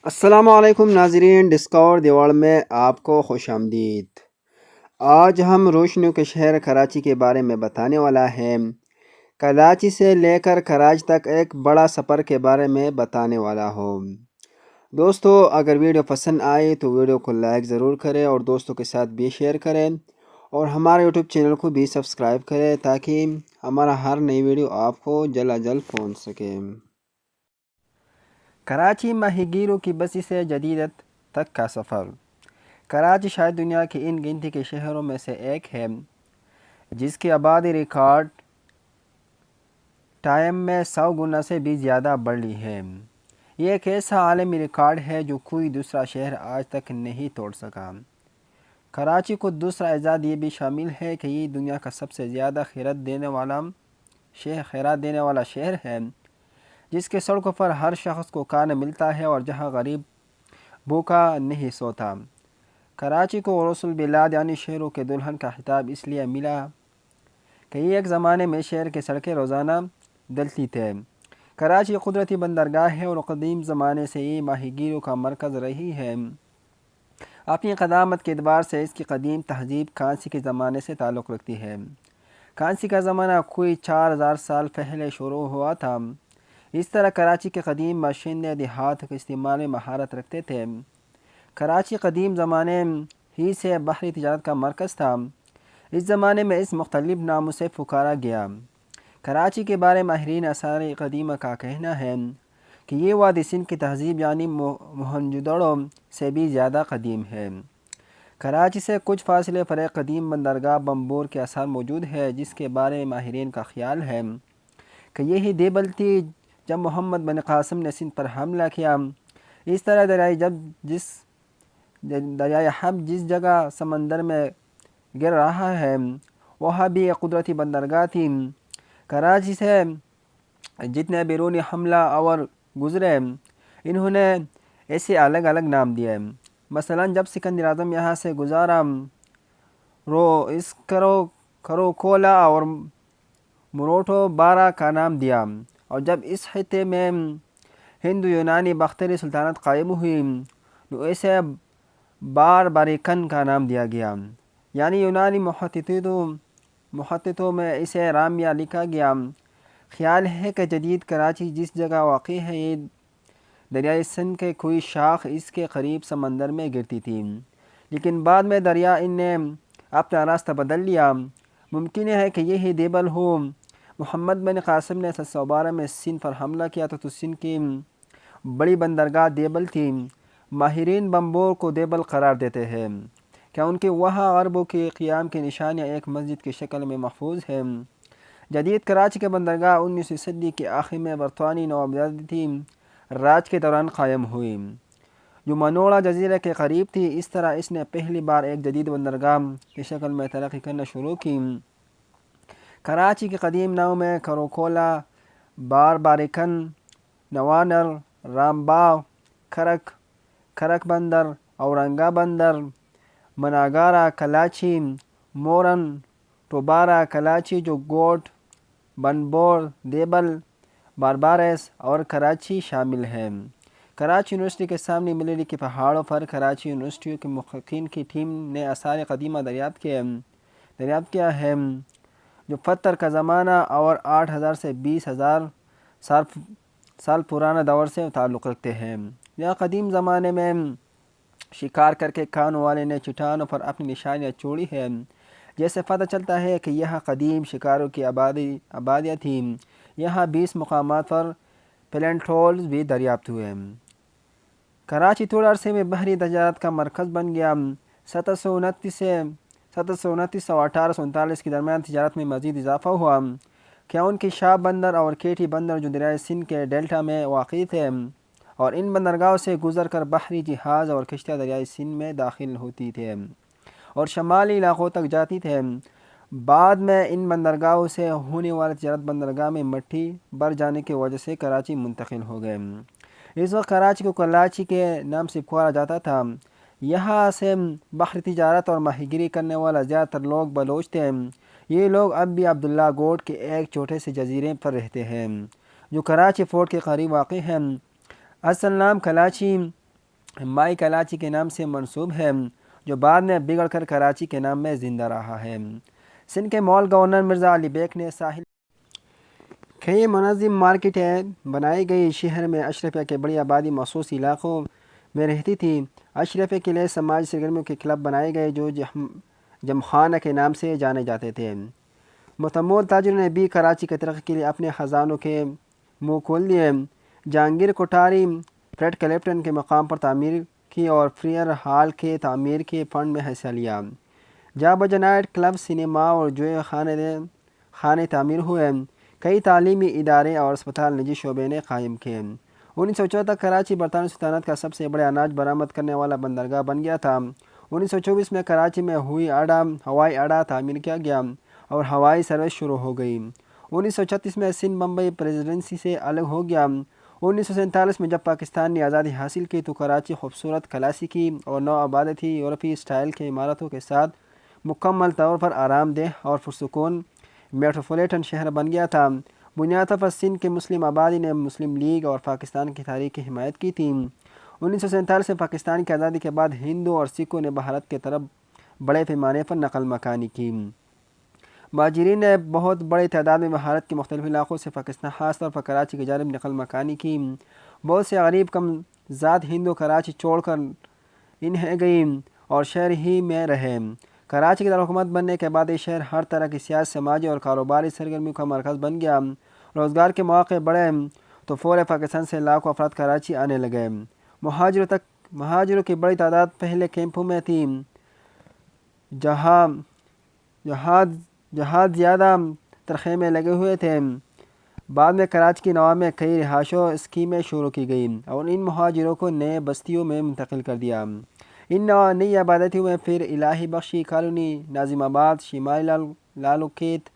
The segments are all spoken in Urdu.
السلام علیکم ناظرین، ڈسکور دی ورلڈ میں آپ کو خوش آمدید۔ آج ہم روشنیوں کے شہر کراچی کے بارے میں بتانے والا ہے۔ کراچی سے لے کر کراچی تک ایک بڑا سفر کے بارے میں بتانے والا ہوں۔ دوستو، اگر ویڈیو پسند آئے تو ویڈیو کو لائک ضرور کریں اور دوستوں کے ساتھ بھی شیئر کریں، اور ہمارے یوٹیوب چینل کو بھی سبسکرائب کریں تاکہ ہمارا ہر نئی ویڈیو آپ کو جلد از جلد پہنچ سکے۔ کراچی ماہی گیروں کی بستی سے جدیدت تک کا سفر۔ کراچی شاید دنیا کے ان گنتی کے شہروں میں سے ایک ہے جس کی آبادی ریکارڈ ٹائم میں 100 گنا سے بھی زیادہ بڑھ لی ہے۔ یہ ایک ایسا عالمی ریکارڈ ہے جو کوئی دوسرا شہر آج تک نہیں توڑ سکا۔ کراچی کو دوسرا اعزاز یہ بھی شامل ہے کہ یہ دنیا کا سب سے زیادہ خیرات دینے والا شہر ہے، جس کے سڑکوں پر ہر شخص کو کھانا ملتا ہے اور جہاں غریب بھوکا نہیں سوتا۔ کراچی کو عروس البلاد یعنی شہروں کے دلہن کا خطاب اس لیے ملا کہ یہ ایک زمانے میں شہر کی سڑکیں روزانہ دھلتی تھے۔ کراچی قدرتی بندرگاہ ہے اور قدیم زمانے سے یہ ماہی گیروں کا مرکز رہی ہے۔ اپنی قدامت کے اعتبار سے اس کی قدیم تہذیب کانسی کے زمانے سے تعلق رکھتی ہے۔ کانسی کا زمانہ کوئی 4000 سال پہلے شروع ہوا تھا۔ اس طرح کراچی کے قدیم باشندے دیہات کے استعمال میں مہارت رکھتے تھے۔ کراچی قدیم زمانے ہی سے بحری تجارت کا مرکز تھا۔ اس زمانے میں اس مختلف ناموں سے پکارا گیا۔ کراچی کے بارے ماہرین آثار قدیمہ کا کہنا ہے کہ یہ وادی سندھ کی تہذیب یعنی موہنجودڑو سے بھی زیادہ قدیم ہے۔ کراچی سے کچھ فاصلے پر ایک قدیم بندرگاہ بمبور کے آثار موجود ہے، جس کے بارے میں ماہرین کا خیال ہے کہ یہی دیبل تھی جب محمد بن قاسم نے سندھ پر حملہ کیا۔ اس طرح دریائے حب جس جگہ سمندر میں گر رہا ہے وہاں بھی ایک قدرتی بندرگاہ تھی۔ کراچی سے جتنے بیرونی حملہ آور گزرے انہوں نے ایسے الگ الگ نام دیے۔ مثلا جب سکندر اعظم یہاں سے گزارا اس کروکولا اور مروٹو بارہ کا نام دیا، اور جب اس خطے میں ہندو یونانی باختری سلطنت قائم ہوئی تو اسے باربریکن کا نام دیا گیا، یعنی یونانی محتطوں میں اسے رامیہ لکھا گیا۔ خیال ہے کہ جدید کراچی جس جگہ واقع ہے یہ دریائے سندھ کے کوئی شاخ اس کے قریب سمندر میں گرتی تھی، لیکن بعد میں دریا ان نے اپنا راستہ بدل لیا۔ ممکن ہے کہ یہی دیبل ہو۔ محمد بن قاسم نے 712 میں سندھ پر حملہ کیا تو سندھ کی بڑی بندرگاہ دیبل تھی۔ ماہرین بمبور کو دیبل قرار دیتے ہیں کہ ان کے وہاں عربوں کے قیام کی نشانیاں ایک مسجد کی شکل میں محفوظ ہیں۔ جدید کراچی کے بندرگاہ 19ویں صدی کے آخر میں برطانوی نوآبادیاتی راج کے دوران قائم ہوئی، جو منوڑا جزیرے کے قریب تھی۔ اس طرح اس نے پہلی بار ایک جدید بندرگاہ کی شکل میں ترقی کرنا شروع کی۔ کراچی کے قدیم ناموں میں کروکولا، باربریکن، نوانر، رامباغ، کھرک بندر، اورنگا بندر، مناگارا کلاچی، مورن، ٹوبارا کلاچی جو گوٹ، بنبور، دیبل، باربارس اور کراچی شامل ہیں۔ کراچی یونیورسٹی کے سامنے ملیری کے پہاڑوں پر کراچی یونیورسٹی کے محققین کی ٹیم نے آثار قدیمہ دریافت کیا ہے جو پتھر کا زمانہ اور 8000 سے 20000 سال پرانا دور سے تعلق رکھتے ہیں۔ یہاں قدیم زمانے میں شکار کر کے کھانے والے نے چٹانوں پر اپنی نشانیاں چھوڑی ہیں، جیسے پتہ چلتا ہے کہ یہاں قدیم شکاروں کی آبادیاں تھیں۔ یہاں 20 مقامات پر پلینٹ ہولز بھی دریافت ہوئے۔ کراچی تھوڑے عرصے میں بحری تجارت کا مرکز بن گیا۔ 1729 اور 1839 کے درمیان تجارت میں مزید اضافہ ہوا کہ ان کی شاہ بندر اور کیٹی بندر جو دریائے سندھ کے ڈیلٹا میں واقع تھے، اور ان بندرگاہوں سے گزر کر بحری جہاز اور کشتیاں دریائے سندھ میں داخل ہوتی تھے اور شمالی علاقوں تک جاتی تھے۔ بعد میں ان بندرگاہوں سے ہونے والی تجارت بندرگاہ میں مٹی بھر جانے کی وجہ سے کراچی منتقل ہو گئے۔ اس وقت کراچی کو کلاچی کے نام سے پکارا جاتا تھا۔ یہاں سے بحری تجارت اور ماہی گیری کرنے والا زیادہ تر لوگ بلوچ تھے۔ یہ لوگ اب بھی عبداللہ گوٹ کے ایک چھوٹے سے جزیرے پر رہتے ہیں جو کراچی فورٹ کے قریب واقع ہے۔ اصل نام کلاچی مائی کراچی کے نام سے منسوب ہے، جو بعد میں بگڑ کر کراچی کے نام میں زندہ رہا ہے۔ سندھ کے مول گورنر مرزا علی بیگ نے ساحل کئی منظم مارکیٹیں بنائی گئی۔ شہر میں اشرفیہ کی بڑی آبادی مخصوص علاقوں میں رہتی تھی۔ اشرفیہ کے لیے سماجی سرگرمیوں کے کلب بنائے گئے جو جمخانہ کے نام سے جانے جاتے تھے۔ متمول تاجروں نے بھی کراچی کی ترقی کے لیے اپنے خزانوں کے منہ کھول دیے۔ جہانگیر کوٹھاری فلیٹ کلیپٹن کے مقام پر تعمیر کی اور فریئر ہال کے تعمیر کے فنڈ میں حصہ لیا۔ جہاں بجا نائٹ کلب، سنیما اور جوئے خانے تعمیر ہوئے۔ کئی تعلیمی ادارے اور اسپتال نجی شعبے نے قائم کیے۔ 1904 تک کراچی برطانوی سلطنت کا سب سے بڑا اناج برآمد کرنے والا بندرگاہ بن گیا تھا۔ 1924 میں کراچی میں ہوائی اڈا تعمیر کیا گیا اور ہوائی سروس شروع ہو گئی۔ 1936 میں سندھ بمبئی پریزیڈنسی سے الگ ہو گیا۔ 1947 میں جب پاکستان نے آزادی حاصل کی تو کراچی خوبصورت کلاسیکی اور نو آبادیاتی یورپی اسٹائل کے عمارتوں کے ساتھ مکمل طور پر آرام دہ اور پرسکون میٹروپولیٹن شہر بن گیا تھا۔ بنیادی طور پر سندھ کے مسلم آبادی نے مسلم لیگ اور پاکستان کی تحریک کی حمایت کی تھی۔ 1947 میں پاکستان کی آزادی کے بعد ہندو اور سکھوں نے بھارت کی طرف بڑے پیمانے پر نقل مکانی کی۔ مہاجرین نے بہت بڑی تعداد میں بھارت کے مختلف علاقوں سے پاکستان، خاص طور پر کراچی کی جانب نقل مکانی کی۔ بہت سے غریب کم ذات ہندو کراچی چھوڑ کر انہیں گئی اور شہر ہی میں رہے۔ کراچی کے دارالحکومت بننے کے بعد یہ شہر ہر طرح کی سیاسی، سماجی اور کاروباری سرگرمیوں کا مرکز بن گیا۔ روزگار کے مواقع بڑھے تو پورے پاکستان سے لاکھوں افراد کراچی آنے لگے۔ مہاجروں کی بڑی تعداد پہلے کیمپوں میں تھی جہاں زیادہ تر خیمے لگے ہوئے تھے۔ بعد میں کراچی کی نواح میں کئی رہائشی اسکیمیں شروع کی گئیں اور ان مہاجروں کو نئے بستیوں میں منتقل کر دیا۔ ان نئی آبادیوں میں پھر الہی بخشی کالونی، ناظم آباد، شمالی لالوکیت،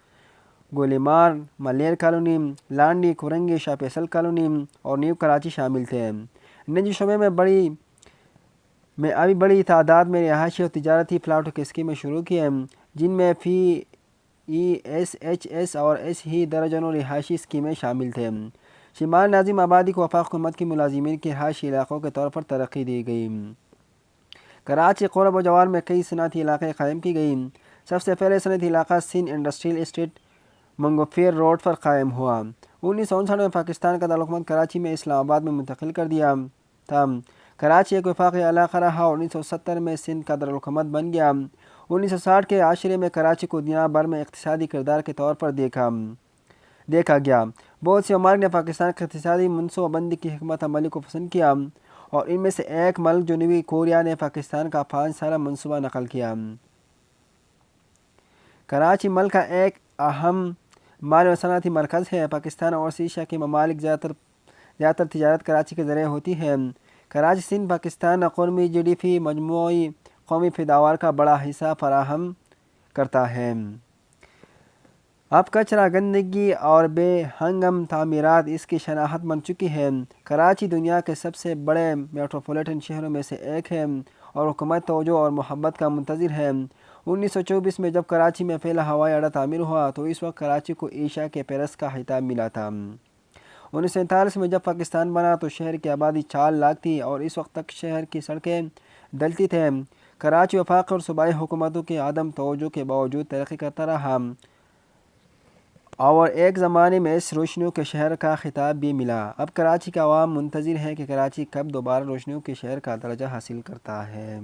گولیمار، ملیر کالونی، لانڈی، کورنگی، شاہ فیصل کالونی اور نیو کراچی شامل تھے۔ نجی شعبے میں ابھی بڑی تعداد میں رہائشی اور تجارتی پلاٹوں کی اسکیمیں شروع کی ہیں، جن میں فی ایس ایچ ایس اور ایس ہی درجنوں رہائشی اسکیمیں شامل تھے۔ شمال ناظم آبادی کو وفاق حکومت کی ملازمین کے رہائشی علاقوں کے طور پر ترقی دی گئی۔ کراچی قرب و جوار میں کئی صنعتی علاقے قائم کی گئیں۔ سب سے پہلے صنعتی علاقہ سندھ انڈسٹریل اسٹیٹ منگوفیر روڈ پر قائم ہوا۔ 1959 میں پاکستان کا دارالحکومت کراچی میں اسلام آباد میں منتقل کر دیا تھا۔ کراچی ایک وفاقی علاقہ رہا اور 1970 میں سندھ کا دارالحکومت بن گیا۔ 1960 کے عشرے میں کراچی کو دنیا بھر میں اقتصادی کردار کے طور پر دیکھا گیا۔ بہت سی ممالک نے پاکستان کی اقتصادی منصوبہ بندی کی حکمت عملی کو پسند کیا اور ان میں سے ایک ملک جنوبی کوریا نے پاکستان کا 5 سالہ منصوبہ نقل کیا۔ کراچی ملک کا ایک اہم مالی و صنعتی مرکز ہے۔ پاکستان اور ایشیا کے ممالک زیادہ تر تجارت کراچی کے ذریعے ہوتی ہے۔ کراچی سندھ پاکستان قومی جی ڈی پی مجموعی قومی پیداوار کا بڑا حصہ فراہم کرتا ہے۔ اب کچرا، گندگی اور بے ہنگم تعمیرات اس کی شناخت بن چکی ہے۔ کراچی دنیا کے سب سے بڑے میٹروپولیٹن شہروں میں سے ایک ہے اور حکومت توجہ اور محبت کا منتظر ہے۔ 1924 میں جب کراچی میں پہلا ہوائی اڈا تعمیر ہوا تو اس وقت کراچی کو ایشیا کے پیرس کا خطاب ملا تھا۔ 1947 میں جب پاکستان بنا تو شہر کی آبادی 4 لاکھ تھی اور اس وقت تک شہر کی سڑکیں دلتی تھیں۔ کراچی وفاقی اور صوبائی حکومتوں کی عدم توجہ کے باوجود ترقی کرتا رہا اور ایک زمانے میں اس روشنیوں کے شہر کا خطاب بھی ملا۔ اب کراچی کا عوام منتظر ہے کہ کراچی کب دوبارہ روشنیوں کے شہر کا درجہ حاصل کرتا ہے۔